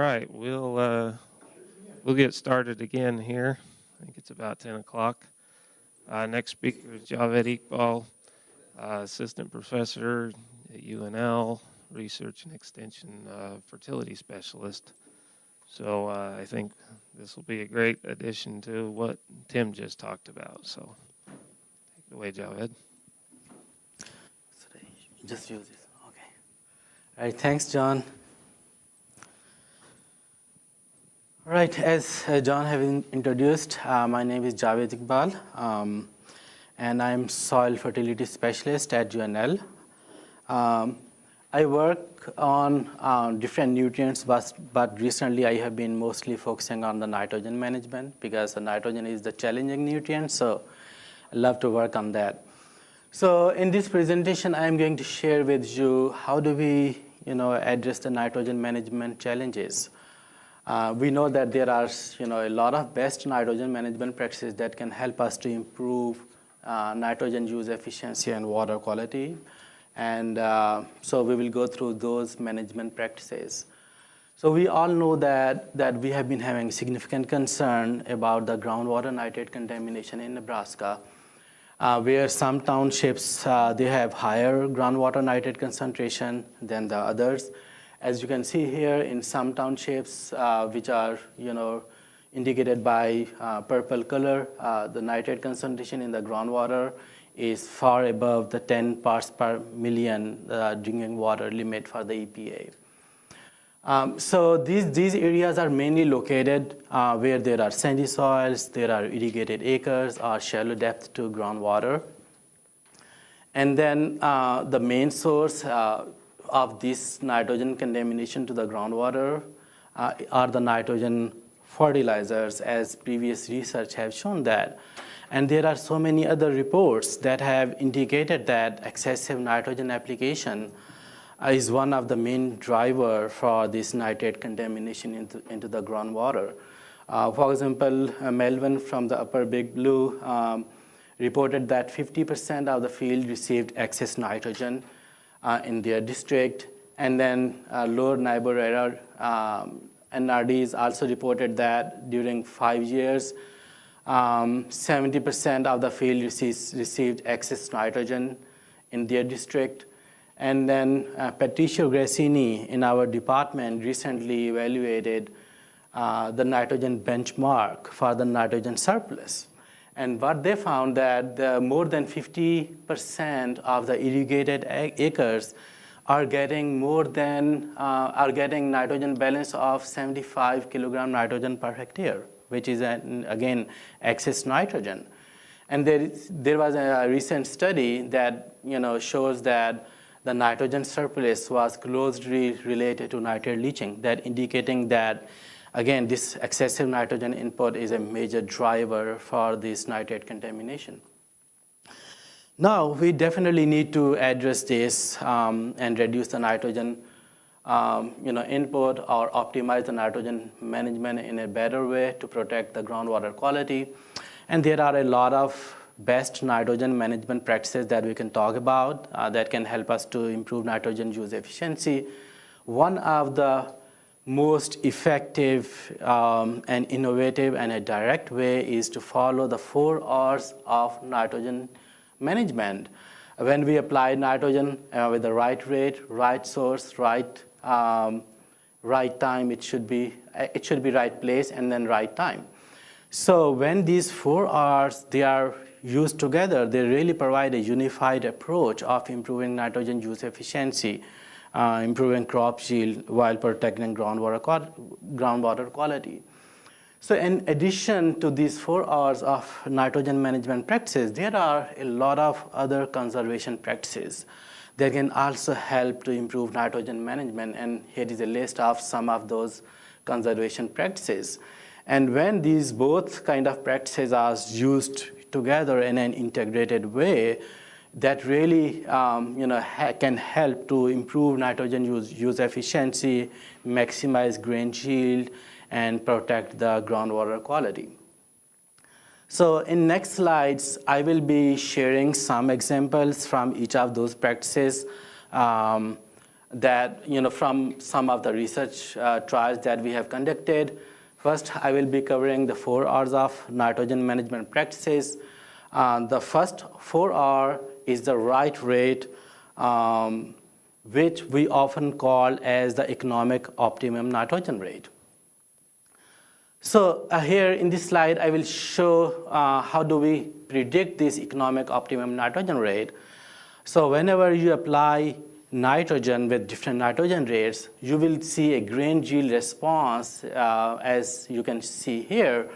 right, we'll get started again here. I think it's about 10 o'clock. Next speaker is Javed Iqbal, assistant professor at UNL, research and extension fertility specialist. So I think this will be a great addition to what Tim just talked about. So take it away, Javed. Just use this. Okay. All right. Thanks, John. All right. As John have introduced, my name is Javed Iqbal, and I'm soil fertility specialist at UNL. I work on different nutrients, but recently I have been mostly focusing on the nitrogen management because the nitrogen is the challenging nutrient. So I love to work on that. So in this presentation, I'm going to share with you how do we, address the nitrogen management challenges. We know that there are, a lot of best nitrogen management practices that can help us to improve nitrogen use efficiency and water quality. And so we will go through those management practices. So we all know that we have been having significant concern about the groundwater nitrate contamination in Nebraska. Where some townships, they have higher groundwater nitrate concentration than the others. As you can see here, in some townships, which are, indicated by purple color, the nitrate concentration in the groundwater is far above the 10 parts per million drinking water limit for the EPA. So these areas are mainly located where there are sandy soils, there are irrigated acres, or shallow depth to groundwater. And then the main source of this nitrogen contamination to the groundwater are the nitrogen fertilizers, as previous research have shown that. And there are so many other reports that have indicated that excessive nitrogen application is one of the main driver for this nitrate contamination into the groundwater. For example, Melvin from the Upper Big Blue reported that 50% of the field received excess nitrogen in their district. And then Lower Niobrara NRDs also reported that during 5 years, 70% of the field received excess nitrogen in their district. And then Patricio Grassini in our department recently evaluated the nitrogen benchmark for the nitrogen surplus. And what they found that more than 50% of the irrigated acres are getting getting nitrogen balance of 75 kilogram nitrogen per hectare, which is again excess nitrogen. And there was a recent study that shows that the nitrogen surplus was closely related to nitrate leaching, that indicating that, again, this excessive nitrogen input is a major driver for this nitrate contamination. Now, we definitely need to address this and reduce the nitrogen input or optimize the nitrogen management in a better way to protect the groundwater quality. And there are a lot of best nitrogen management practices that we can talk about that can help us to improve nitrogen use efficiency. One of the most effective and innovative and a direct way is to follow the 4 R's of nitrogen management. When we apply nitrogen with the right rate, right source, right time, it should be right place and then right time. So when these 4 R's, they are used together, they really provide a unified approach of improving nitrogen use efficiency, improving crop yield while protecting groundwater quality. So in addition to these 4 R's of nitrogen management practices, there are a lot of other conservation practices that can also help to improve nitrogen management. And here is a list of some of those conservation practices. And when these both kind of practices are used together in an integrated way, that really can help to improve nitrogen use efficiency, maximize grain yield, and protect the groundwater quality. So in next slides, I will be sharing some examples from each of those practices. that, from some of the research trials that we have conducted. First, I will be covering the 4 R's of nitrogen management practices. The first 4R is the right rate, which we often call as the economic optimum nitrogen rate. So here in this slide, I will show how do we predict this economic optimum nitrogen rate. So whenever you apply nitrogen with different nitrogen rates, you will see a grain yield response, as you can see here,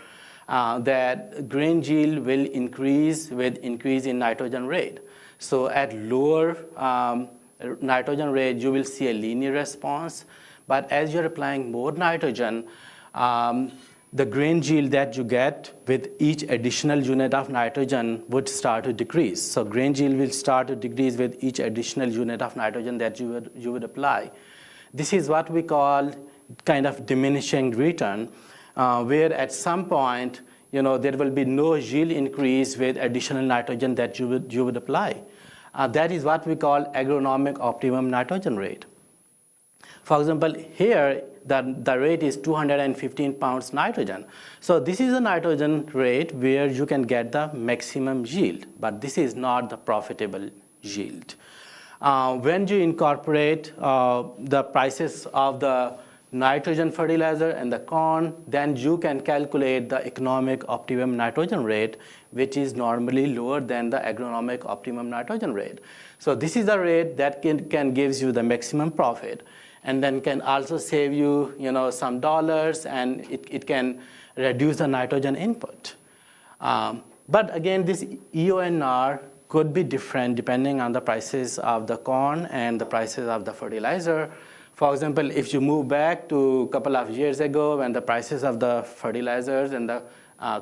that grain yield will increase with increase in nitrogen rate. So at lower nitrogen rate, you will see a linear response. But as you're applying more nitrogen, the grain yield that you get with each additional unit of nitrogen would start to decrease. So grain yield will start to decrease with each additional unit of nitrogen that you would apply. This is what we call kind of diminishing return, where at some point, there will be no yield increase with additional nitrogen that you would apply. That is what we call agronomic optimum nitrogen rate. For example, here, the rate is 215 pounds nitrogen. So this is a nitrogen rate where you can get the maximum yield, but this is not the profitable yield. When you incorporate the prices of the nitrogen fertilizer and the corn, then you can calculate the economic optimum nitrogen rate, which is normally lower than the agronomic optimum nitrogen rate. So this is the rate that can gives you the maximum profit, and then can also save you, some dollars, and it can reduce the nitrogen input. But again, this EONR could be different depending on the prices of the corn and the prices of the fertilizer. For example, if you move back to a couple of years ago when the prices of the fertilizers and the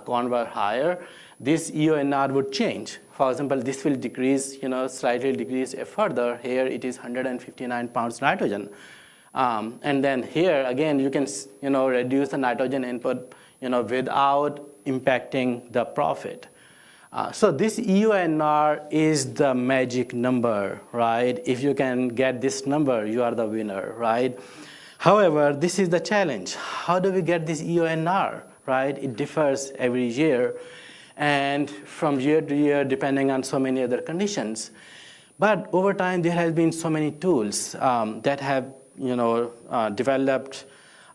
corn were higher, this EONR would change. For example, this will decrease, slightly decrease further. Here it is 159 pounds nitrogen. And then here, again, you can, reduce the nitrogen input, without impacting the profit. So this EONR is the magic number, right? If you can get this number, you are the winner, right? However, this is the challenge. How do we get this EONR, right? It differs every year and from year to year, depending on so many other conditions. But over time, there has been so many tools that have developed,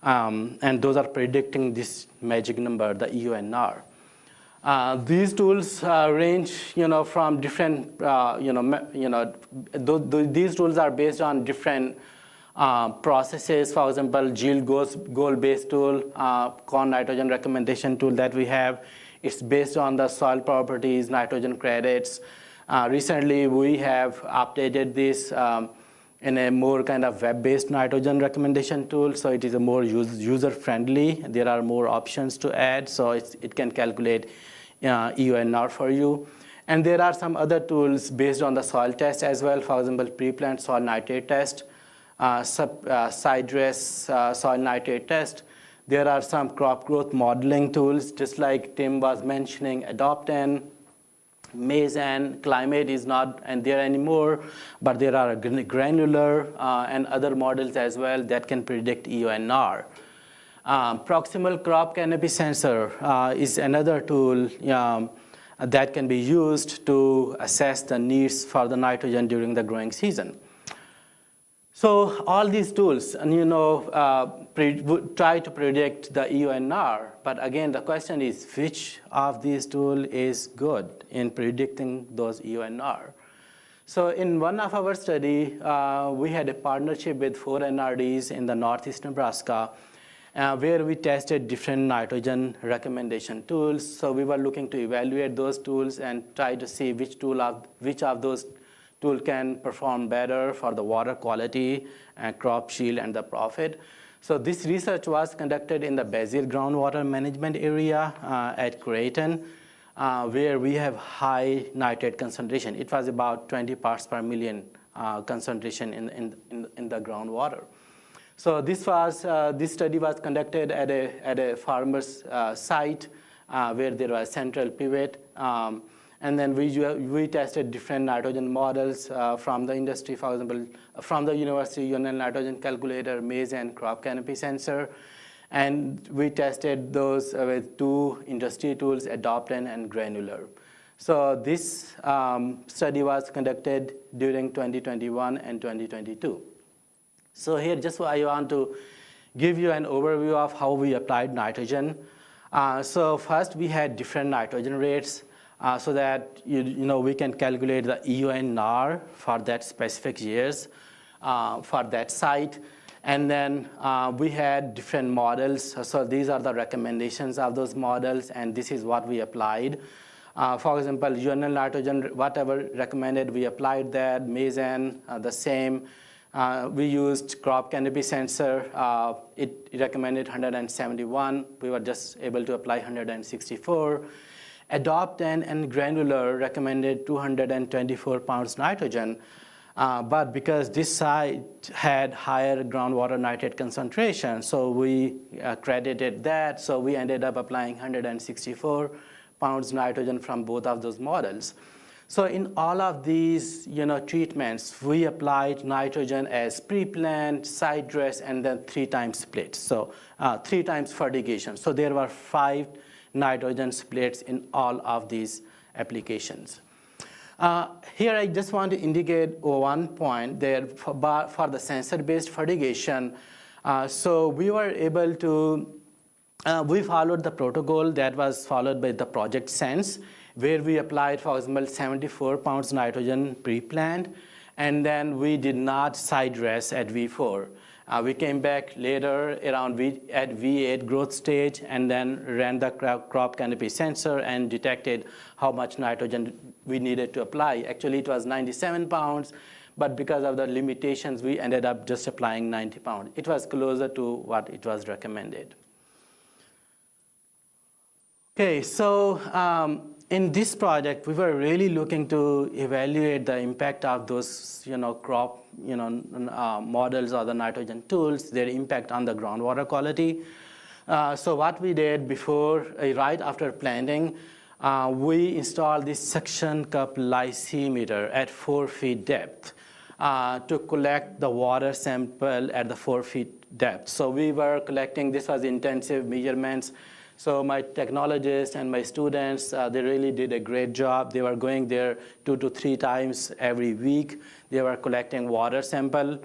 and those are predicting this magic number, the EONR. These tools range, from different, these tools are based on different processes. For example, yield goal-based tool, corn nitrogen recommendation tool that we have. It's based on the soil properties, nitrogen credits. Recently, we have updated this in a more kind of web-based nitrogen recommendation tool, so it is a more user-friendly. There are more options to add, so it can calculate EONR for you. And there are some other tools based on the soil test as well. For example, pre-plant soil nitrate test, side-dress soil nitrate test. There are some crop growth modeling tools, just like Tim was mentioning, Adopten, maize and climate is not there anymore, but there are granular and other models as well that can predict EONR. Proximal crop canopy sensor is another tool that can be used to assess the needs for the nitrogen during the growing season. So all these tools, try to predict the EONR, but again, the question is which of these tools is good in predicting those EONR? So in one of our study, we had a partnership with 4 NRDs in the Northeast Nebraska, where we tested different nitrogen recommendation tools. So we were looking to evaluate those tools and try to see which of those tool can perform better for the water quality and crop yield and the profit. So this research was conducted in the Basil groundwater management area at Creighton, where we have high nitrate concentration. It was about 20 parts per million concentration in the groundwater. So this study was conducted at a farmer's site where there was a central pivot. And then we tested different nitrogen models from the industry, for example, from the university, UNL nitrogen calculator, maize and crop canopy sensor. And we tested those with two industry tools, Adopt and Granular. So this study was conducted during 2021 and 2022. So here, just I want to give you an overview of how we applied nitrogen. So first, we had different nitrogen rates so that we can calculate the EUNR for that specific years for that site. And then we had different models. So these are the recommendations of those models, and this is what we applied. For example, UNL nitrogen, whatever recommended, we applied that. Maize the same. We used crop canopy sensor. It recommended 171. We were just able to apply 164. Adopt and Granular recommended 224 pounds nitrogen. But because this site had higher groundwater nitrate concentration, so we credited that. So we ended up applying 164 pounds nitrogen from both of those models. So in all of these treatments, we applied nitrogen as pre-plant, side dress, and then 3 times splits. So 3 times fertigation. So there were 5 nitrogen splits in all of these applications. Here I just want to indicate one point there for the sensor-based fertigation. So we were able to we followed the protocol that was followed by the Project Sense, where we applied, for example, 74 pounds nitrogen pre-plant, and then we did not side dress at V4. We came back later around at V8 growth stage and then ran the crop canopy sensor and detected how much nitrogen we needed to apply. Actually, it was 97 pounds, but because of the limitations, we ended up just applying 90 pounds. It was closer to what it was recommended. Okay, so in this project, we were really looking to evaluate the impact of those, crop, models or the nitrogen tools, their impact on the groundwater quality. So what we did before, right after planting, we installed this suction cup lysimeter at 4 feet depth to collect the water sample at the 4 feet depth. So we were collecting, this was intensive measurements. So my technologists and my students, they really did a great job. They were going there 2 to 3 times every week. They were collecting water sample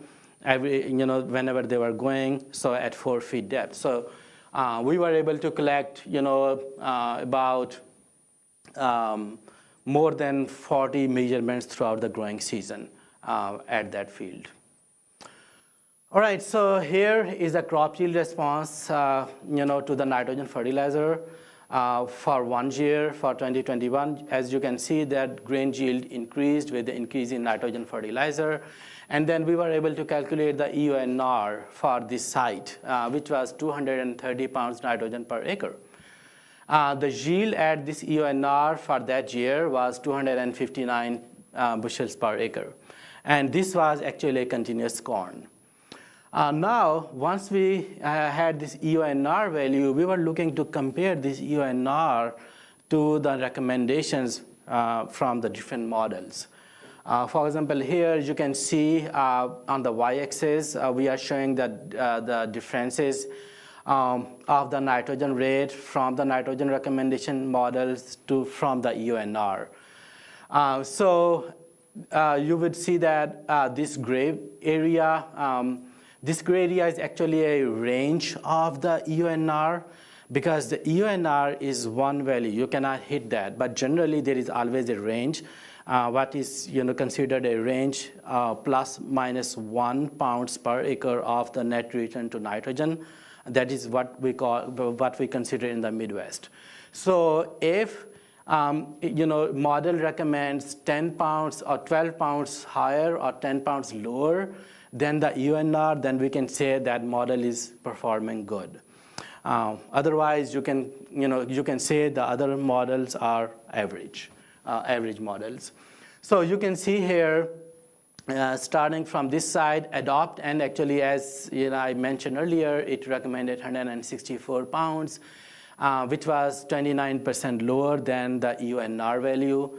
whenever they were going, so at 4 feet depth. So we were able to collect, about more than 40 measurements throughout the growing season at that field. All right, so here is the crop yield response, to the nitrogen fertilizer for 1 year for 2021. As you can see, that grain yield increased with the increase in nitrogen fertilizer. And then we were able to calculate the EUNR for this site, which was 230 pounds nitrogen per acre. The yield at this EUNR for that year was 259 bushels per acre. And this was actually a continuous corn. Now, once we had this EUNR value, we were looking to compare this EUNR to the recommendations from the different models. For example, here you can see on the y-axis, we are showing the differences of the nitrogen rate from the nitrogen recommendation models from the EUNR. So you would see that this gray area, is actually a range of the EUNR, because the EUNR is one value. You cannot hit that, but generally there is always a range. What is considered a range plus minus 1 pounds per acre of the net return to nitrogen. That is what we consider in the Midwest. So if model recommends 10 pounds or 12 pounds higher or 10 pounds lower than the EUNR, then we can say that model is performing good. Otherwise, you can say the other models are average models. So you can see here, starting from this side, Adopt, and actually, as I mentioned earlier, it recommended 164 pounds. which was 29% lower than the EUNR value.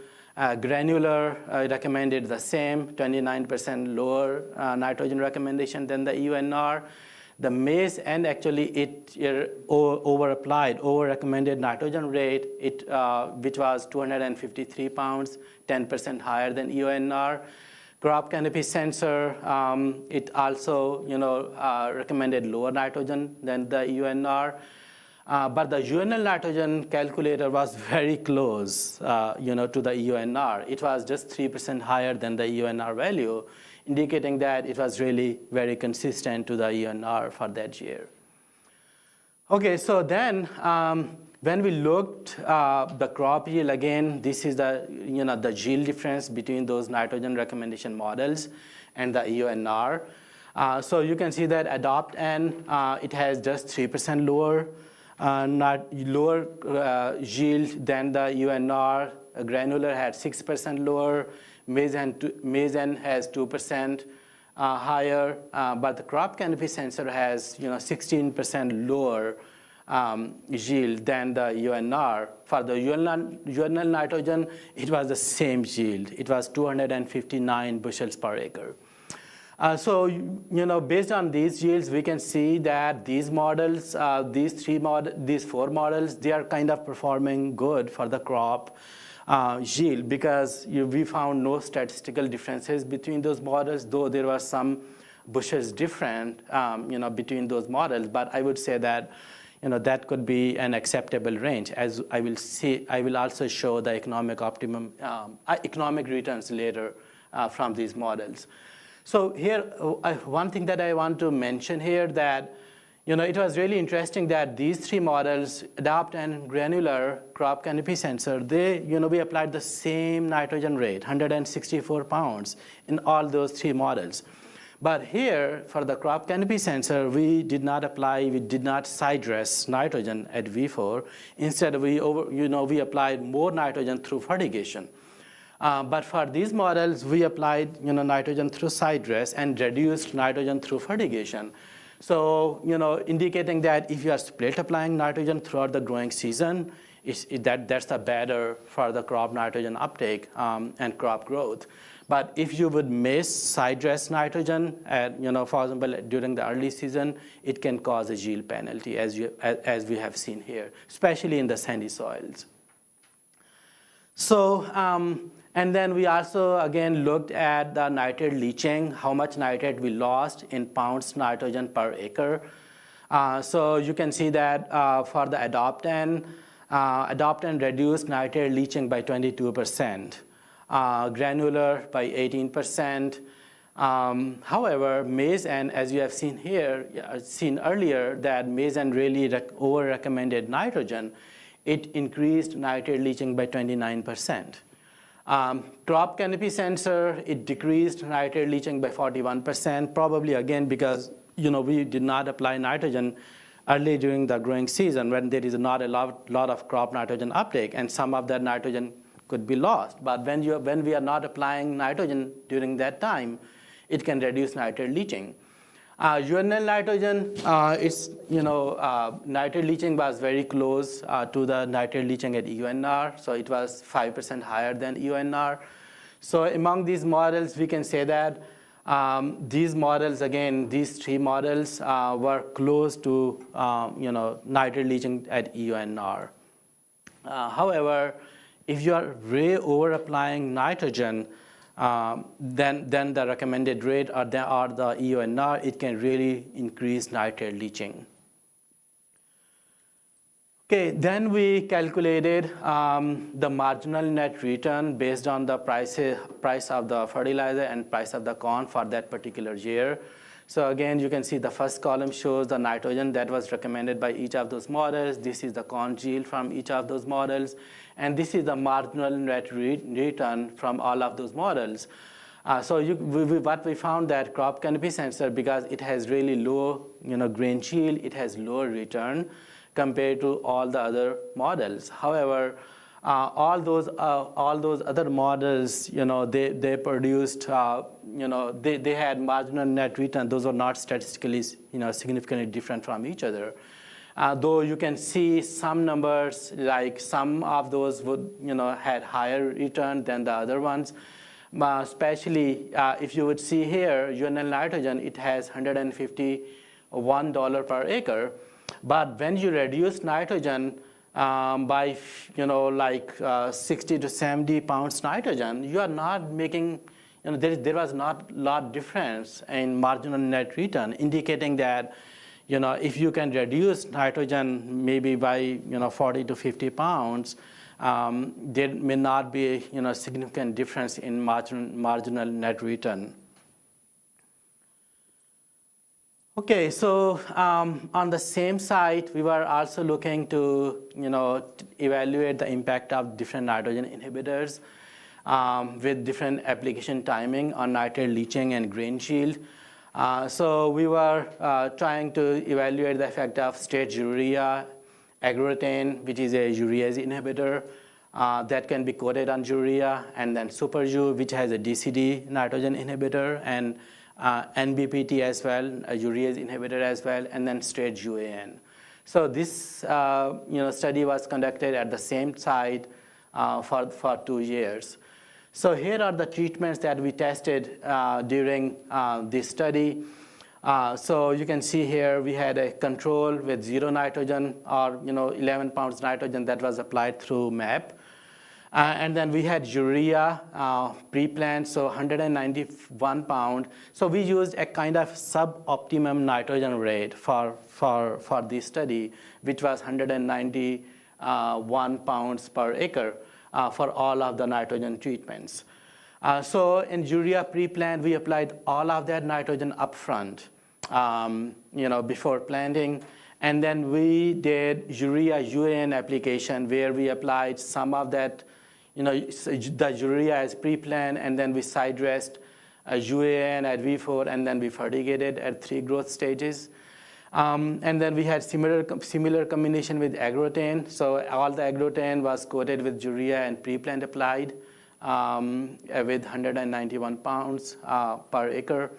Granular recommended the same, 29% lower nitrogen recommendation than the EUNR. The maize and actually it over-applied, over-recommended nitrogen rate, which was 253 pounds, 10% higher than EUNR. Crop canopy sensor, it also recommended lower nitrogen than the EUNR. But the UNL nitrogen calculator was very close to the EUNR. It was just 3% higher than the EUNR value, indicating that it was really very consistent to the EUNR for that year. Okay, so then when we looked the crop yield again, this is the the yield difference between those nitrogen recommendation models and the EUNR. So you can see that Adopt-N it has just 3% lower yield than the EUNR. Granular had 6% lower. Maize-N has 2% higher, but the crop canopy sensor has 16% lower yield than the EUNR. For the UNL nitrogen, it was the same yield. It was 259 bushels per acre. So based on these yields, we can see that these models, these four models, they are kind of performing good for the crop yield, because we found no statistical differences between those models, though there were some bushels different between those models. But I would say that that could be an acceptable range, as I will also show the economic returns later from these models. So here, one thing that I want to mention here, that it was really interesting that these three models, Adopt and Granular crop canopy sensor, we applied the same nitrogen rate, 164 pounds in all those three models. But here, for the crop canopy sensor, we did not side dress nitrogen at V4. Instead, we applied more nitrogen through fertigation. But for these models, we applied nitrogen through side dress and reduced nitrogen through fertigation. So indicating that if you are split applying nitrogen throughout the growing season, that's better for the crop nitrogen uptake and crop growth. But if you would miss side dress nitrogen, for example, during the early season, it can cause a yield penalty, as we have seen here, especially in the sandy soils. So, and then we also, again, looked at the nitrate leaching, how much nitrate we lost in pounds nitrogen per acre. So you can see that for the Adopt-N reduced nitrate leaching by 22%, Granular by 18%. However, Maize-N, as you have seen earlier, that Maize-N really over-recommended nitrogen. It increased nitrate leaching by 29%. Crop canopy sensor, it decreased nitrate leaching by 41%, probably again because we did not apply nitrogen early during the growing season when there is not a lot of crop nitrogen uptake, and some of that nitrogen could be lost. But when we are not applying nitrogen during that time, it can reduce nitrate leaching. UNL nitrogen, nitrate leaching was very close to the nitrate leaching at EUNR, so it was 5% higher than EUNR. So among these models, we can say that these models, again, these three models were close to nitrate leaching at EUNR. However, if you are way over applying nitrogen, then the recommended rate or the EUNR, it can really increase nitrate leaching. Okay, then we calculated the marginal net return based on the price of the fertilizer and price of the corn for that particular year. So again, you can see the first column shows the nitrogen that was recommended by each of those models. This is the corn yield from each of those models. And this is the marginal net return from all of those models. So what we found that crop canopy sensor, because it has really low grain yield, it has lower return compared to all the other models. However, all those other models, they produced, they had marginal net return. Those are not statistically, significantly different from each other. Though you can see some numbers, like some of those would, had higher return than the other ones. Especially if you would see here, UNL nitrogen, it has $151 per acre. But when you reduce nitrogen by, 60 to 70 pounds nitrogen, you are not making, there was not a lot difference in marginal net return, indicating that, if you can reduce nitrogen maybe by, 40 to 50 pounds, there may not be a significant difference in marginal net return. Okay, so on the same site, we were also looking to evaluate the impact of different nitrogen inhibitors with different application timing on nitrate leaching and grain shield. So we were trying to evaluate the effect of straight urea, agrotane, which is a urease inhibitor that can be coated on urea, and then SuperU, which has a DCD nitrogen inhibitor, and NBPT as well, a urease inhibitor as well, and then straight UAN. So this study was conducted at the same site for 2 years. So here are the treatments that we tested during this study. So you can see here we had a control with 0 nitrogen, or 11 pounds nitrogen that was applied through MAP. And then we had urea pre-plant, so 191 pound. So we used a kind of sub-optimum nitrogen rate for this study, which was 191 pounds per acre for all of the nitrogen treatments. So in urea pre-plant, we applied all of that nitrogen upfront, before planting. And then we did urea UAN application, where we applied some of that, the urea as pre-plant, and then we side dressed UAN at V4, and then we fertigated at 3 growth stages. And then we had similar combination with agrotane. So all the agrotane was coated with urea and pre-plant applied with 191 pounds per acre.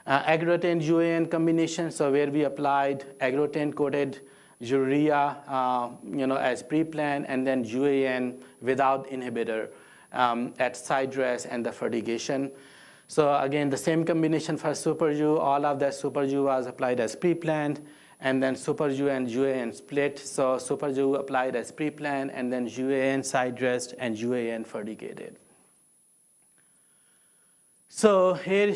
Agrotane UAN combination, so where we applied agrotane coated urea as pre-plant, and then UAN without inhibitor at side dress and the fertigation. So again, the same combination for SuperU. All of that SuperU was applied as pre-plant, and then SuperU and UAN split. So SuperU applied as pre-plant, and then UAN side dressed and UAN fertigated. So here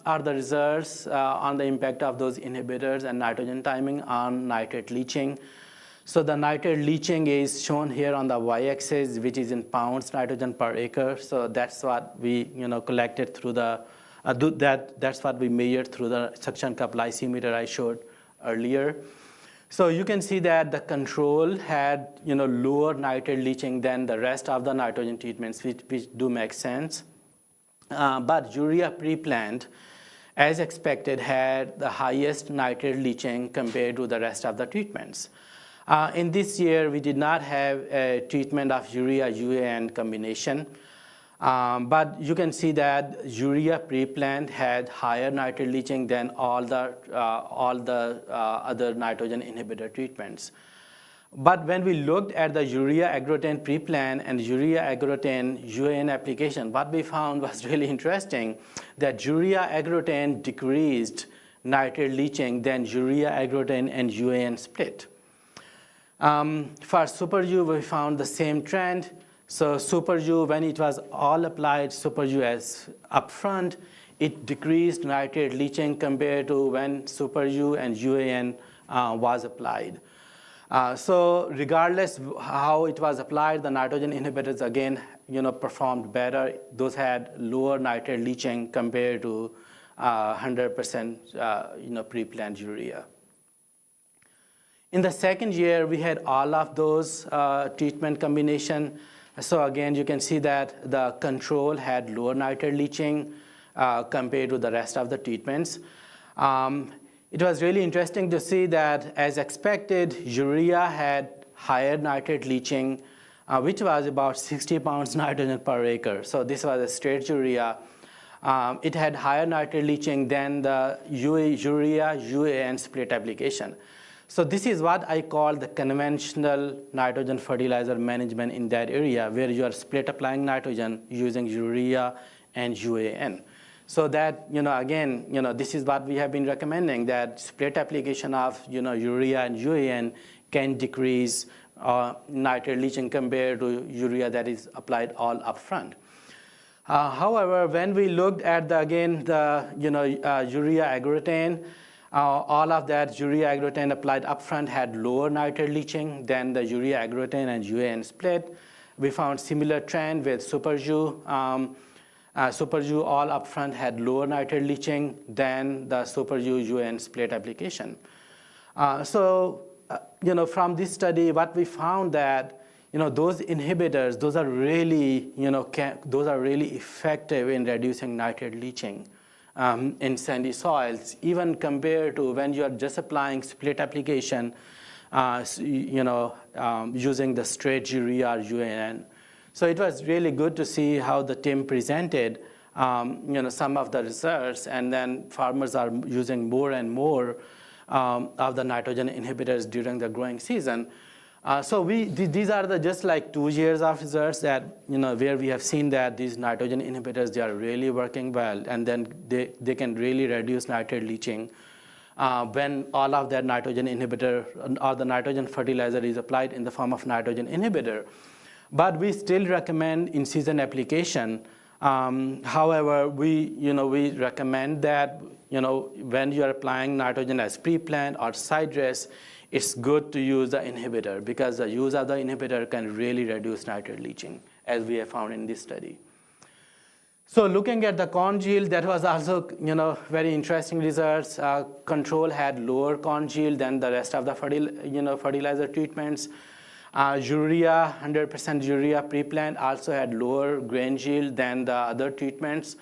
are the results on the impact of those inhibitors and nitrogen timing on nitrate leaching. So the nitrate leaching is shown here on the y-axis, which is in pounds nitrogen per acre. So that's what we collected through the that's what we measured through the suction cup lysimeter I showed earlier. So you can see that the control had lower nitrate leaching than the rest of the nitrogen treatments, which do make sense. But urea pre-plant, as expected, had the highest nitrate leaching compared to the rest of the treatments. In this year, we did not have a treatment of urea UAN combination, but you can see that urea pre-plant had higher nitrate leaching than all the other nitrogen inhibitor treatments. But when we looked at the urea agrotane pre-plant and urea agrotane UAN application, what we found was really interesting, that urea agrotane decreased nitrate leaching than urea agrotane and UAN split. For SuperU, we found the same trend. So SuperU, when it was all applied, SuperU as upfront, it decreased nitrate leaching compared to when SuperU and UAN was applied. So regardless how it was applied, the nitrogen inhibitors again, performed better. Those had lower nitrate leaching compared to 100% pre-plant urea. In the second year, we had all of those treatment combination. So again, you can see that the control had lower nitrate leaching compared to the rest of the treatments. It was really interesting to see that, as expected, urea had higher nitrate leaching, which was about 60 pounds nitrogen per acre. So this was a straight urea. It had higher nitrate leaching than the urea UAN split application. So this is what I call the conventional nitrogen fertilizer management in that area, where you are split applying nitrogen using urea and UAN. So that, again, this is what we have been recommending, that split application of, urea and UAN can decrease nitrate leaching compared to urea that is applied all upfront. However, when we looked at the urea agrotane, all of that urea agrotane applied upfront had lower nitrate leaching than the urea agrotane and UAN split. We found similar trend with SuperJu. SuperJu all upfront had lower nitrate leaching than the SuperJu UAN split application. From this study, what we found that those inhibitors, those are really effective in reducing nitrate leaching in sandy soils, even compared to when you are just applying split application, using the straight urea or UAN. So it was really good to see how the team presented, some of the results, and then farmers are using more and more of the nitrogen inhibitors during the growing season. These are just like 2 years of results that, where we have seen that these nitrogen inhibitors, they are really working well, and then they can really reduce nitrate leaching when all of that nitrogen inhibitor or the nitrogen fertilizer is applied in the form of nitrogen inhibitor. But we still recommend in-season application. However, we recommend that, when you are applying nitrogen as pre-plant or side dress, it's good to use the inhibitor, because the use of the inhibitor can really reduce nitrate leaching, as we have found in this study. So looking at the corn yield, that was also, very interesting results. Control had lower corn yield than the rest of the fertilizer treatments. Urea, 100% urea pre-plant also had lower grain yield than the other treatments.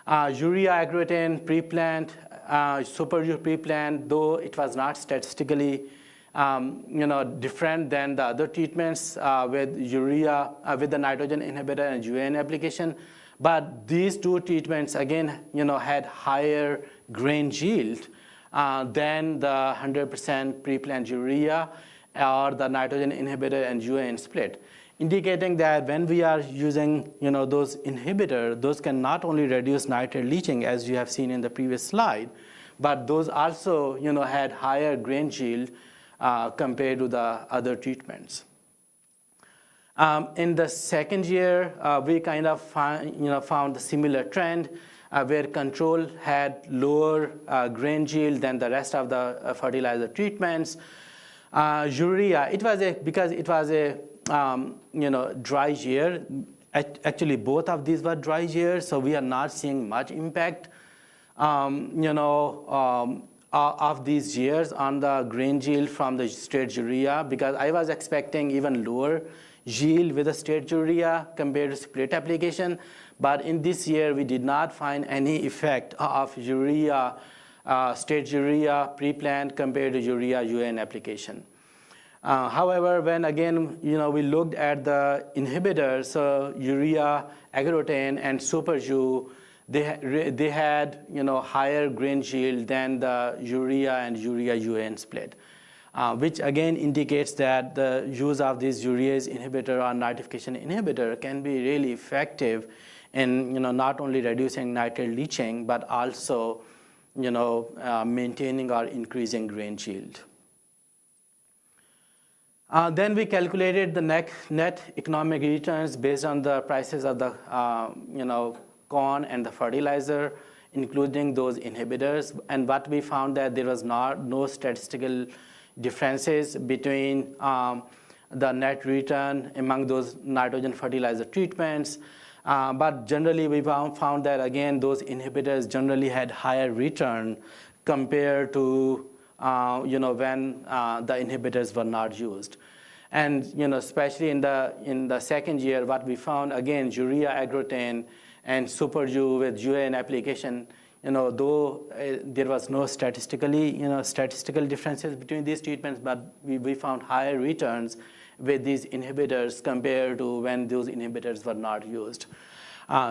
Urea agrotane pre-plant, SuperJu pre-plant, though it was not statistically different than the other treatments with urea, with the nitrogen inhibitor and UAN application. But these two treatments, again, had higher grain yield than the 100% pre-plant urea or the nitrogen inhibitor and UAN split, indicating that when we are using those inhibitors, those can not only reduce nitrate leaching, as you have seen in the previous slide, but those also had higher grain yield compared to the other treatments. In the second year, we kind of found a similar trend where control had lower grain yield than the rest of the fertilizer treatments. Urea, because it was a dry year. Actually, both of these were dry years, so we are not seeing much impact, of these years on the grain yield from the straight urea, because I was expecting even lower yield with the straight urea compared to split application. But in this year, we did not find any effect of urea, straight urea pre-plant compared to urea UAN application. However, when again, we looked at the inhibitors, so urea agrotane and SuperJu, they had higher grain yield than the urea and urea UAN split, which again indicates that the use of this urease inhibitor or nitrification inhibitor can be really effective in not only reducing nitrate leaching, but also maintaining or increasing grain yield. Then we calculated the net economic returns based on the prices of the corn and the fertilizer, including those inhibitors. And what we found that there was no statistical differences between the net return among those nitrogen fertilizer treatments. But generally, we found that, again, those inhibitors generally had higher return compared to when the inhibitors were not used. And especially in the second year, what we found, again, urea agrotane and SuperJu with UAN application, though there was no statistical differences between these treatments, but we found higher returns with these inhibitors compared to when those inhibitors were not used.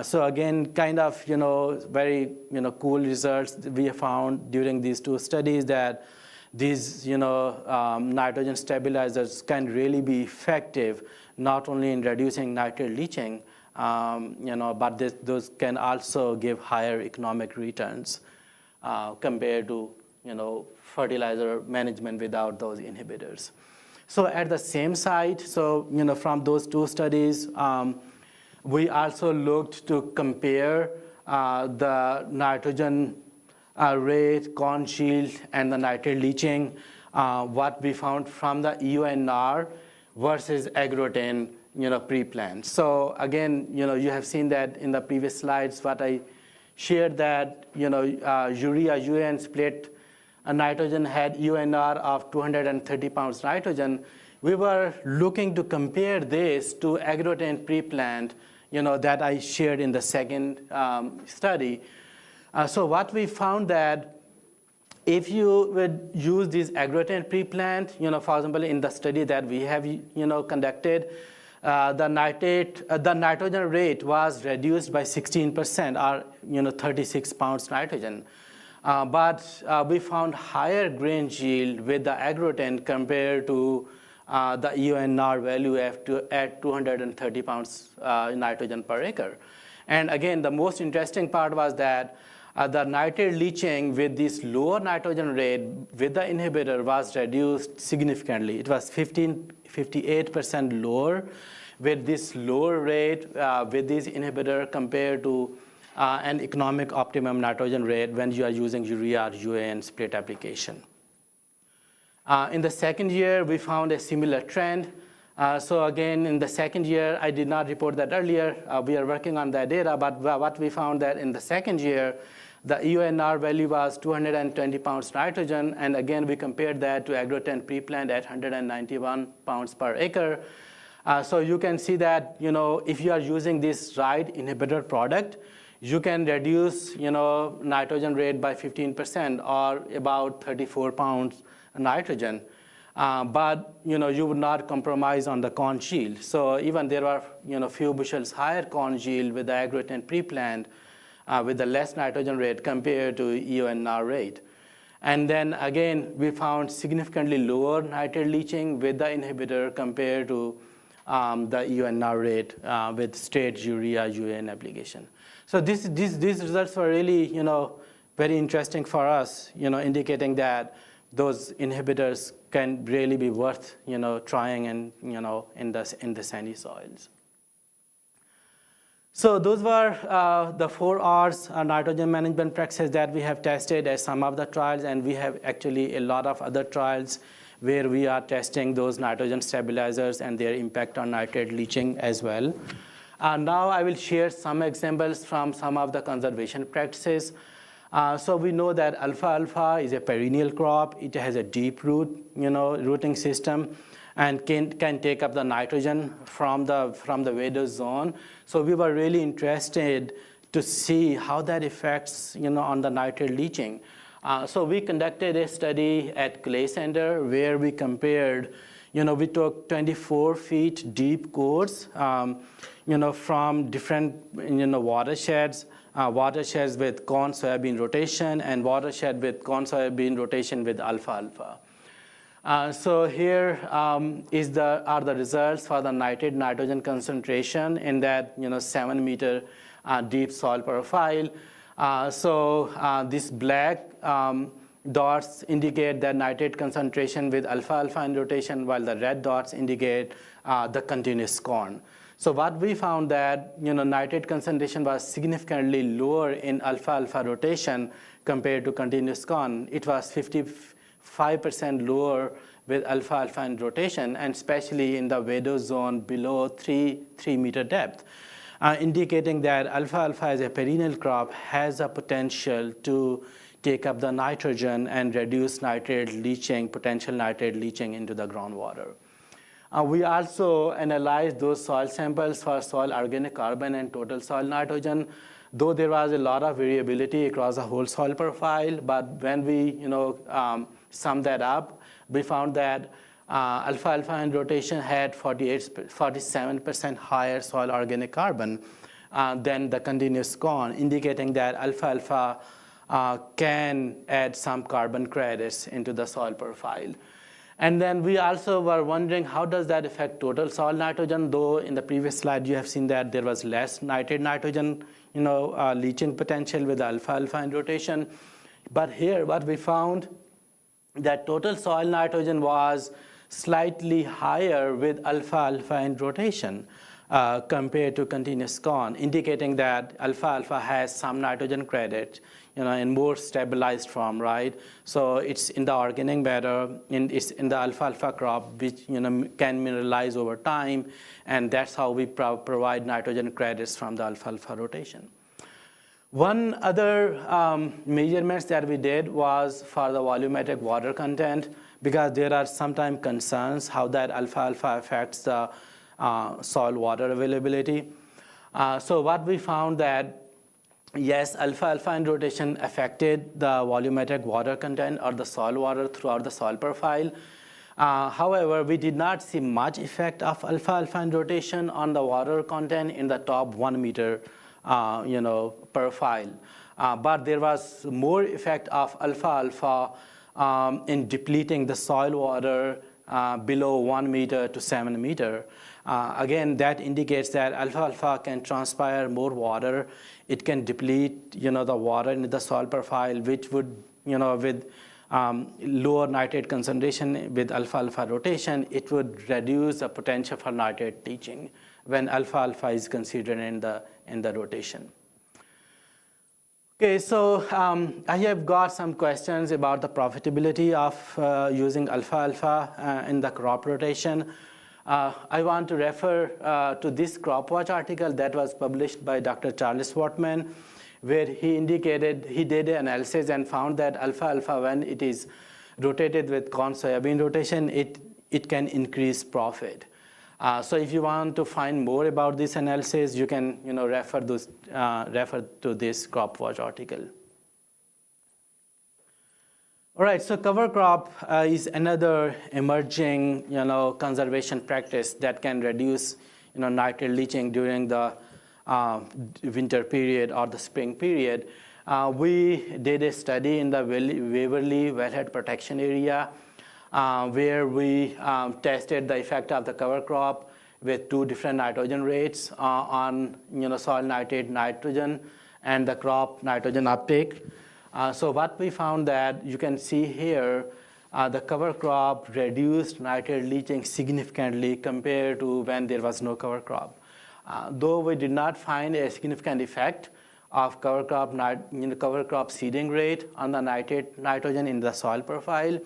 So again, kind of very cool results we found during these two studies, that these nitrogen stabilizers can really be effective not only in reducing nitrate leaching, but those can also give higher economic returns compared to fertilizer management without those inhibitors. So at the same site, from those two studies, we also looked to compare the nitrogen rate, corn yield, and the nitrate leaching, what we found from the EUNR versus Agroten, pre-plant. So again, you have seen that in the previous slides, what I shared that, urea, UAN split nitrogen had EUNR of 230 pounds nitrogen. We were looking to compare this to Agroten pre-plant, that I shared in the second study. So what we found that if you would use this Agroten pre-plant, for example, in the study that we have, conducted, the nitrogen rate was reduced by 16%, or 36 pounds nitrogen. But we found higher grain yield with the Agroten compared to the EUNR value at 230 pounds nitrogen per acre. And again, the most interesting part was that the nitrate leaching with this lower nitrogen rate with the inhibitor was reduced significantly. It was 58% lower with this lower rate with this inhibitor compared to an economic optimum nitrogen rate when you are using urea or UAN split application. In the second year, we found a similar trend. So again, in the second year, I did not report that earlier. We are working on that data, but what we found that in the second year, the EUNR value was 220 pounds nitrogen, and again, we compared that to Agroten pre-plant at 191 pounds per acre. So you can see that, if you are using this right inhibitor product, you can reduce, nitrogen rate by 15% or about 34 pounds nitrogen. But, you would not compromise on the corn yield. So even there are, few bushels higher corn yield with the Agroten pre-plant with the less nitrogen rate compared to EUNR rate. And then again, we found significantly lower nitrate leaching with the inhibitor compared to the EUNR rate with straight urea UAN application. So these results were really, very interesting for us, indicating that those inhibitors can really be worth, trying and, in the sandy soils. So those were the 4 R's nitrogen management practices that we have tested as some of the trials, and we have actually a lot of other trials where we are testing those nitrogen stabilizers and their impact on nitrate leaching as well. Now I will share some examples from some of the conservation practices. So we know that alfalfa is a perennial crop. It has a deep root, rooting system, and can take up the nitrogen from the waders zone. So we were really interested to see how that affects, on the nitrate leaching. So we conducted a study at Clay Center where we compared, we took 24 feet deep cores, from different, watersheds, watersheds with corn soybean rotation and watershed with corn soybean rotation with alfalfa. So here are the results for the nitrate nitrogen concentration in that 7-meter deep soil profile. So these black dots indicate the nitrate concentration with alfalfa in rotation, while the red dots indicate the continuous corn. So what we found that nitrate concentration was significantly lower in alfalfa rotation compared to continuous corn. It was 55% lower with alfalfa in rotation, and especially in the waders zone below 3-meter depth, indicating that alfalfa as a perennial crop has a potential to take up the nitrogen and reduce nitrate leaching, potential nitrate leaching into the groundwater. We also analyzed those soil samples for soil organic carbon and total soil nitrogen, though there was a lot of variability across the whole soil profile. But when we summed that up, we found that alfalfa in rotation had 47% higher soil organic carbon than the continuous corn, indicating that alfalfa can add some carbon credits into the soil profile. And then we also were wondering how does that affect total soil nitrogen, though in the previous slide you have seen that there was less nitrogen leaching potential with alfalfa in rotation. But here what we found that total soil nitrogen was slightly higher with alfalfa in rotation compared to continuous corn, indicating that alfalfa has some nitrogen credit, in more stabilized form, right? So it's in the organic matter, it's in the alfalfa crop, which can mineralize over time, and that's how we provide nitrogen credits from the alfalfa rotation. One other measurements that we did was for the volumetric water content, because there are sometimes concerns how that alfalfa affects the soil water availability. So what we found that, yes, alfalfa in rotation affected the volumetric water content or the soil water throughout the soil profile. However, we did not see much effect of alfalfa in rotation on the water content in the top 1 meter profile. But there was more effect of alfalfa in depleting the soil water below 1 meter to 7 meter. Again, that indicates that alfalfa can transpire more water. It can deplete, the water in the soil profile, which would, with lower nitrate concentration with alfalfa rotation, it would reduce the potential for nitrate leaching when alfalfa is considered in the rotation. Okay, so I have got some questions about the profitability of using alfalfa in the crop rotation. I want to refer to this CropWatch article that was published by Dr. Charles Wortman, where he indicated he did an analysis and found that alfalfa, when it is rotated with corn-soybean rotation, it can increase profit. So if you want to find more about this analysis, you can refer to this CropWatch article. All right, so cover crop is another emerging conservation practice that can reduce nitrate leaching during the winter period or the spring period. We did a study in the Waverly wellhead protection area where we tested the effect of the cover crop with 2 different nitrogen rates on soil nitrate nitrogen and the crop nitrogen uptake. So what we found that you can see here, the cover crop reduced nitrate leaching significantly compared to when there was no cover crop. Though we did not find a significant effect of cover crop seeding rate on the nitrogen in the soil profile,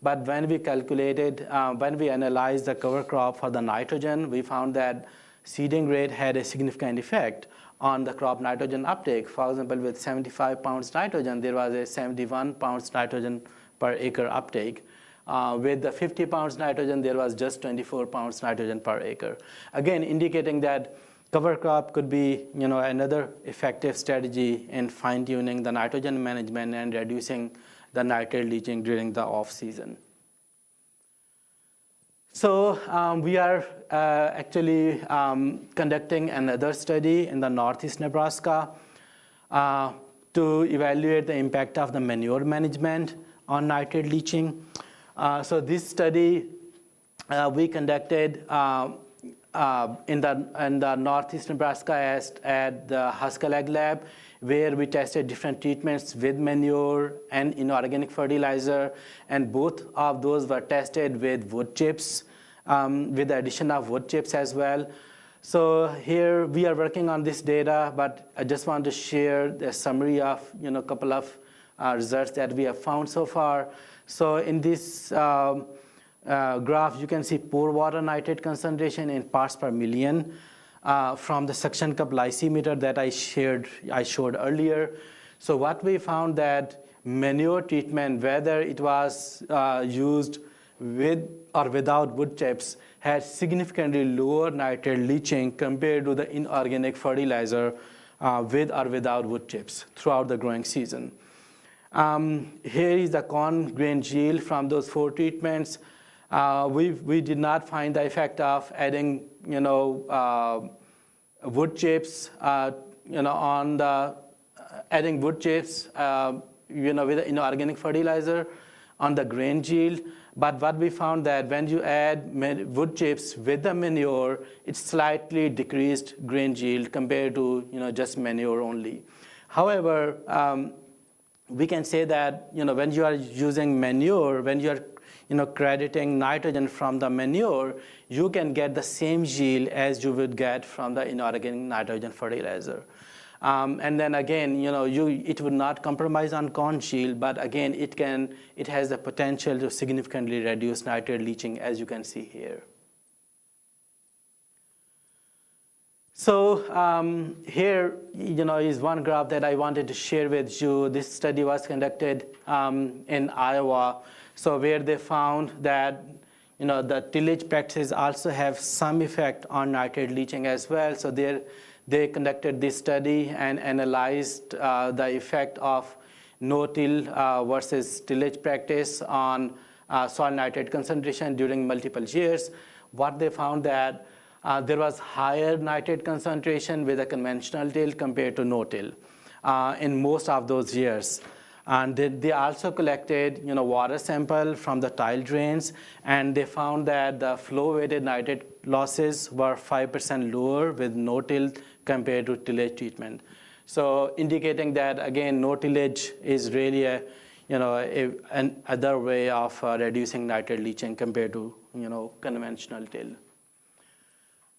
but when we analyzed the cover crop for the nitrogen, we found that seeding rate had a significant effect on the crop nitrogen uptake. For example, with 75 pounds nitrogen, there was a 71 pounds nitrogen per acre uptake. With the 50 pounds nitrogen, there was just 24 pounds nitrogen per acre. Again, indicating that cover crop could be another effective strategy in fine-tuning the nitrogen management and reducing the nitrate leaching during the off-season. So we are actually conducting another study in the northeast Nebraska to evaluate the impact of the manure management on nitrate leaching. So this study we conducted in the northeast Nebraska at the Huskelag lab, where we tested different treatments with manure and inorganic fertilizer, and both of those were tested with wood chips, with the addition of wood chips as well. So here we are working on this data, but I just want to share the summary of a couple of results that we have found so far. So in this graph, you can see pore water nitrate concentration in parts per million from the suction cup lysimeter that I showed earlier. So what we found that manure treatment, whether it was used with or without wood chips, had significantly lower nitrate leaching compared to the inorganic fertilizer with or without wood chips throughout the growing season. Here is the corn grain yield from those 4 treatments. We did not find the effect of adding, wood chips, on the adding wood chips, with an inorganic fertilizer on the grain yield. But what we found that when you add wood chips with the manure, it slightly decreased grain yield compared to just manure only. However, we can say that when you are using manure, when you are crediting nitrogen from the manure, you can get the same yield as you would get from the inorganic nitrogen fertilizer. And then again, it would not compromise on corn yield, but again, it has the potential to significantly reduce nitrate leaching, as you can see here. So here, is one graph that I wanted to share with you. This study was conducted in Iowa, so where they found that the tillage practices also have some effect on nitrate leaching as well. So they conducted this study and analyzed the effect of no-till versus tillage practice on soil nitrate concentration during multiple years. What they found that there was higher nitrate concentration with a conventional till compared to no-till in most of those years. And they also collected water sample from the tile drains, and they found that the flow-weighted nitrate losses were 5% lower with no-till compared to tillage treatment. So indicating that, again, no tillage is really another way of reducing nitrate leaching compared to conventional till.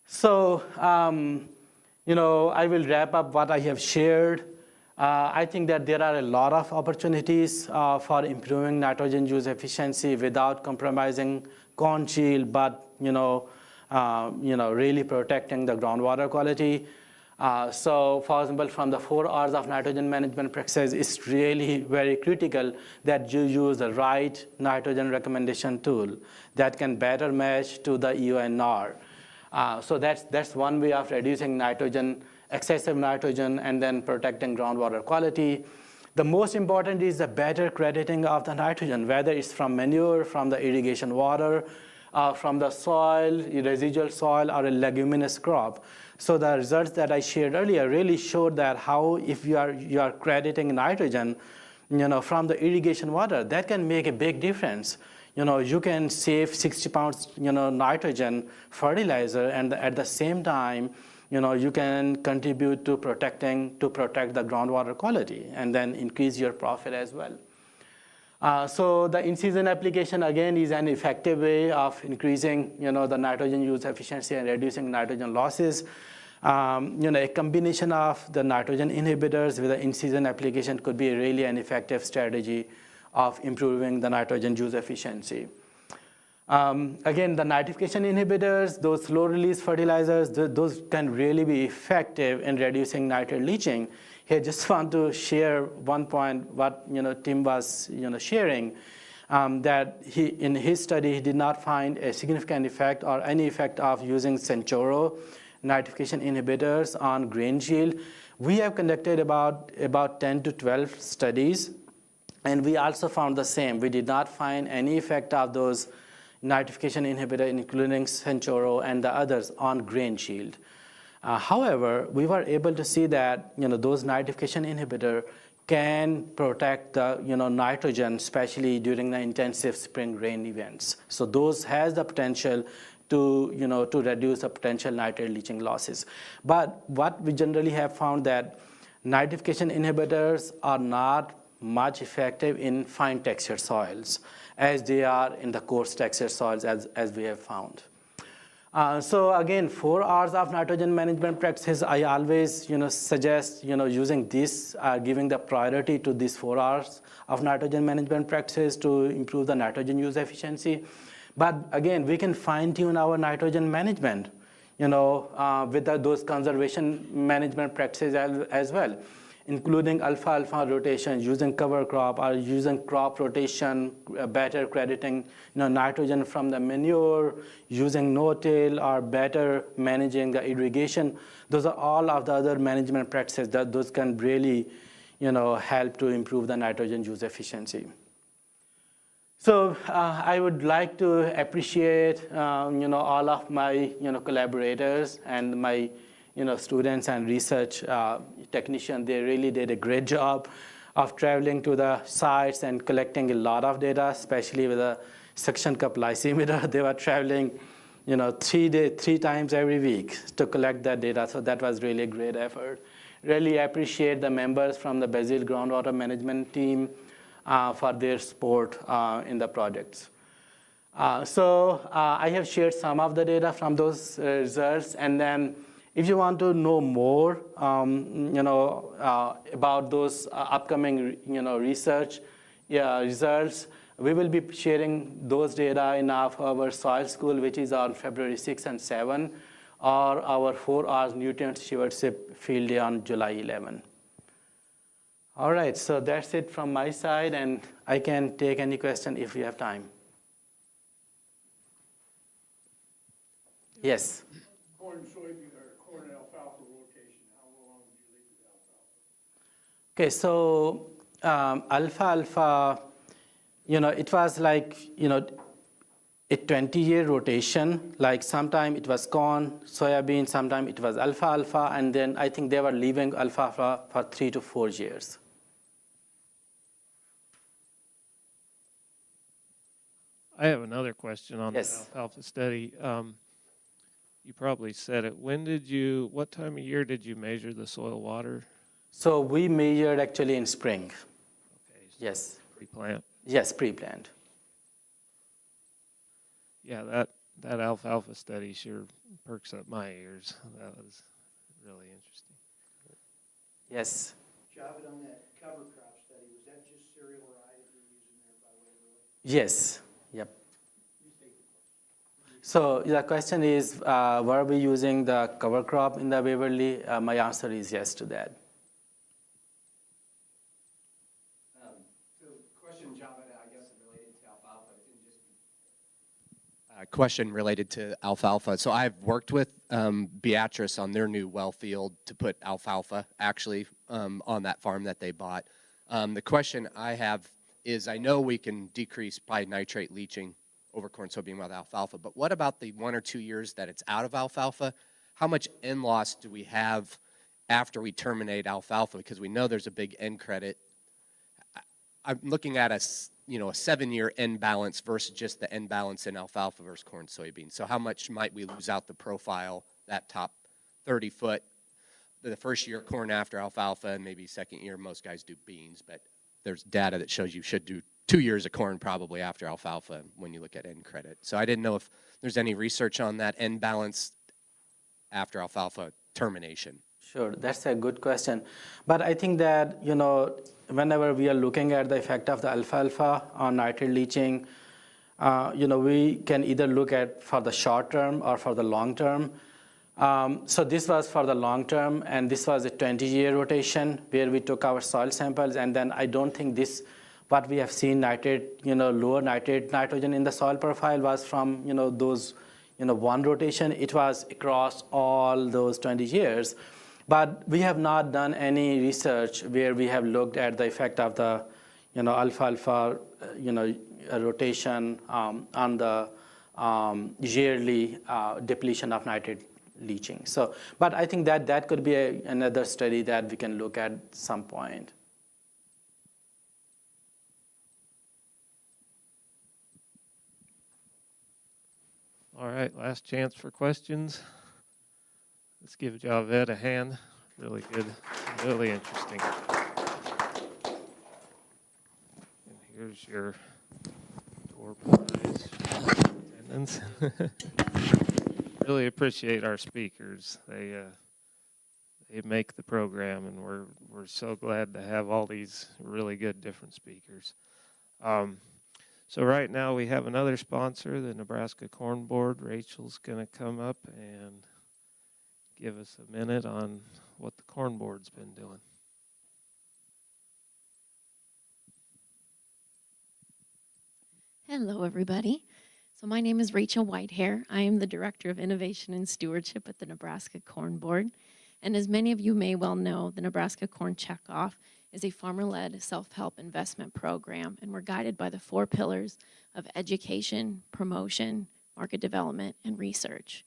So I will wrap up what I have shared. I think that there are a lot of opportunities for improving nitrogen use efficiency without compromising corn yield, but really protecting the groundwater quality. So, for example, from the 4 R's of nitrogen management practices, it's really very critical that you use the right nitrogen recommendation tool that can better match to the EONR. So that's one way of reducing excessive nitrogen, and then protecting groundwater quality. The most important is the better crediting of the nitrogen, whether it's from manure, from the irrigation water, from the soil, residual soil, or a leguminous crop. So the results that I shared earlier really showed that how if you are crediting nitrogen, from the irrigation water, that can make a big difference. You can save 60 pounds, nitrogen fertilizer, and at the same time, you can contribute to protect the groundwater quality, and then increase your profit as well. So the in-season application, again, is an effective way of increasing, the nitrogen use efficiency and reducing nitrogen losses. A combination of the nitrogen inhibitors with the in-season application could be really an effective strategy of improving the nitrogen use efficiency. Again, the nitrification inhibitors, those slow-release fertilizers, those can really be effective in reducing nitrate leaching. Here, just want to share one point what Tim was sharing, that in his study he did not find a significant effect or any effect of using Centoro nitrification inhibitors on grain yield. We have conducted about 10 to 12 studies, and we also found the same. We did not find any effect of those nitrification inhibitor, including Centoro and the others, on grain yield. However, we were able to see that those nitrification inhibitor can protect the nitrogen, especially during the intensive spring rain events. So those has the potential to reduce the potential nitrate leaching losses. But what we generally have found that nitrification inhibitors are not much effective in fine textured soils as they are in the coarse textured soils, as we have found. So again, 4 R's of nitrogen management practices, I always suggest using this, giving the priority to these 4 R's of nitrogen management practices to improve the nitrogen use efficiency. But again, we can fine-tune our nitrogen management, with those conservation management practices as well, including alfalfa rotation, using cover crop, or using crop rotation, better crediting nitrogen from the manure, using no-till, or better managing the irrigation. Those are all of the other management practices that those can really help to improve the nitrogen use efficiency. So I would like to appreciate all of my collaborators and my students and research technicians, they really did a great job of traveling to the sites and collecting a lot of data, especially with a suction cup lysimeter. They were traveling, 3 times every week to collect that data. So that was really a great effort. Really appreciate the members from the Brazil groundwater management team for their support in the projects. I have shared some of the data from those results, and then if you want to know more, about those upcoming, research results, we will be sharing those data in our soil school, which is on February 6 and 7, or our 4 hours nutrient stewardship field day on July 11. All right, so that's it from my side, and I can take any question if you have time. Yes. Corn, soybean, or corn and alfalfa rotation, how long would you leave with alfalfa? Okay, so alfalfa, it was like, a 20-year rotation. Like sometime it was corn, soybean, sometime it was alfalfa, and then I think they were leaving alfalfa for 3 to 4 years. I have another question on Yes. the alfalfa study. You probably said it. What time of year did you measure the soil water? So we measured actually in spring. Okay, so Yes. pre-plant. Yes, pre-planned. Yeah, that alfalfa study sure perks up my ears. That was really interesting. Yes. Javed, on that cover crop study, was that just cereal rye that you're using there by Waverly? Yes. Yep. So the question is, were we using the cover crop in the Waverly? My answer is yes to that. So question, Javed, I guess related to alfalfa. Question related to alfalfa. So I've worked with Beatrice on their new well field to put alfalfa actually on that farm that they bought. The question I have is, I know we can decrease by nitrate leaching over corn, soybean with alfalfa, but what about the 1 or 2 years that it's out of alfalfa? How much N loss do we have after we terminate alfalfa? Because we know there's a big N credit. I'm looking at a 7-year N balance versus just the N balance in alfalfa versus corn, soybean. So how much might we lose out the profile, that top 30 foot, the first year corn after alfalfa, and maybe second year most guys do beans, but there's data that shows you should do 2 years of corn probably after alfalfa when you look at N credit. So I didn't know if there's any research on that N balance after alfalfa termination. Sure, that's a good question. But I think that, whenever we are looking at the effect of the alfalfa on nitrate leaching, we can either look at for the short term or for the long term. So this was for the long term, and this was a 20-year rotation where we took our soil samples, and then I don't think what we have seen nitrate, lower nitrogen in the soil profile was from, those, one rotation. It was across all those 20 years. But we have not done any research where we have looked at the effect of the, alfalfa, rotation on the yearly depletion of nitrate leaching. So, but I think that could be another study that we can look at some point. All right, last chance for questions. Let's give Javed a hand. Really good, really interesting. And here's your door prize attendance. Really appreciate our speakers. They make the program, and we're so glad to have all these really good different speakers. So right now we have another sponsor, the Nebraska Corn Board. Rachel's going to come up and give us a minute on what the Corn Board's been doing. Hello, everybody. So my name is Rachel Whitehair. I am the Director of Innovation and Stewardship at the Nebraska Corn Board. And as many of you may well know, the Nebraska Corn Checkoff is a farmer-led self-help investment program, and we're guided by the 4 pillars of education, promotion, market development, and research.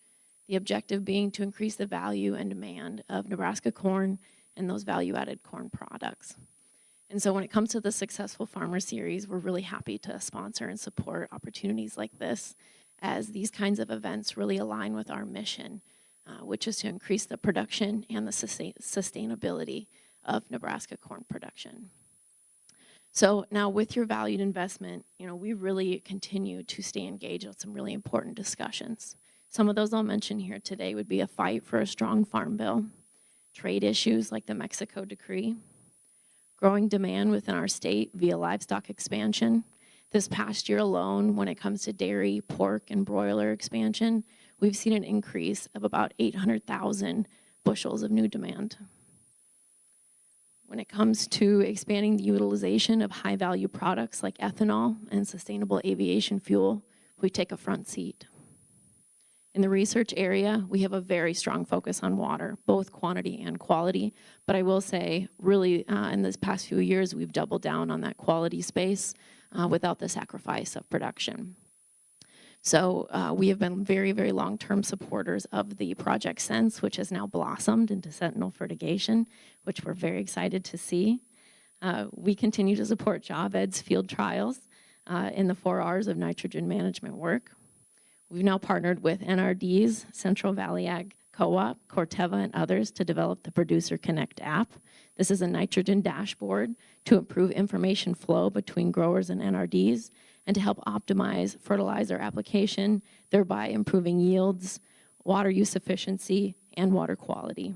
The objective being to increase the value and demand of Nebraska corn and those value-added corn products. And so when it comes to the Successful Farmer Series, we're really happy to sponsor and support opportunities like this, as these kinds of events really align with our mission, which is to increase the production and the sustainability of Nebraska corn production. So now with your valued investment, we really continue to stay engaged with some really important discussions. Some of those I'll mention here today would be a fight for a strong farm bill, trade issues like the Mexico decree, growing demand within our state via livestock expansion. This past year alone, when it comes to dairy, pork, and broiler expansion, we've seen an increase of about 800,000 bushels of new demand. When it comes to expanding the utilization of high-value products like ethanol and sustainable aviation fuel, we take a front seat. In the research area, we have a very strong focus on water, both quantity and quality. But I will say, really, in this past few years, we've doubled down on that quality space without the sacrifice of production. So we have been very, very long-term supporters of the Project Sense, which has now blossomed into Sentinel fertigation, which we're very excited to see. We continue to support Javed's field trials in the 4 R's of nitrogen management work. We've now partnered with NRD's, Central Valley Ag Co-op, Corteva, and others to develop the Producer Connect app. This is a nitrogen dashboard to improve information flow between growers and NRDs and to help optimize fertilizer application, thereby improving yields, water use efficiency, and water quality.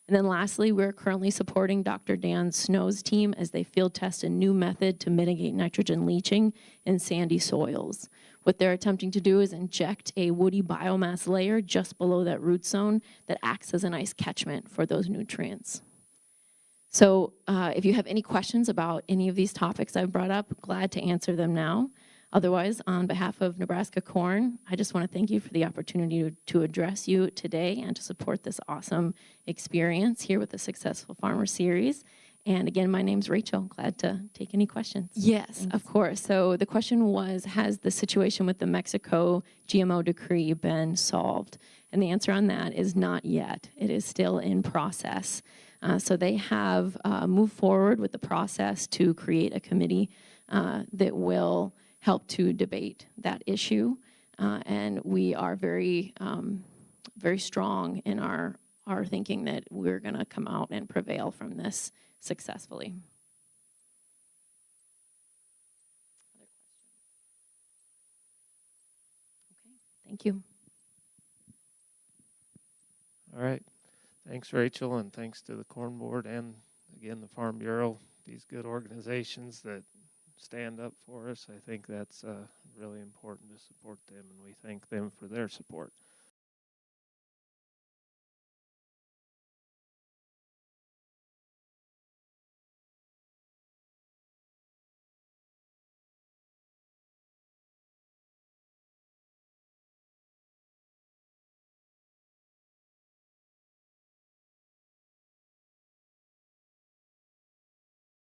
And then lastly, we're currently supporting Dr. Dan Snow's team as they field test a new method to mitigate nitrogen leaching in sandy soils. What they're attempting to do is inject a woody biomass layer just below that root zone that acts as a nice catchment for those nutrients. So if you have any questions about any of these topics I've brought up, glad to answer them now. Otherwise, on behalf of Nebraska Corn, I just want to thank you for the opportunity to address you today and to support this awesome experience here with the Successful Farmer Series. And again, my name's Rachel. Glad to take any questions. Yes, thanks. Of course. So the question was, has the situation with the Mexico GMO decree been solved? And the answer on that is not yet. It is still in process. So they have moved forward with the process to create a committee that will help to debate that issue. And we are very, very strong in our thinking that we're going to come out and prevail from this successfully. Other questions? Okay, thank you. All right. Thanks, Rachel, and thanks to the Corn Board and, again, the Farm Bureau, these good organizations that stand up for us. I think that's really important to support them, and we thank them for their support.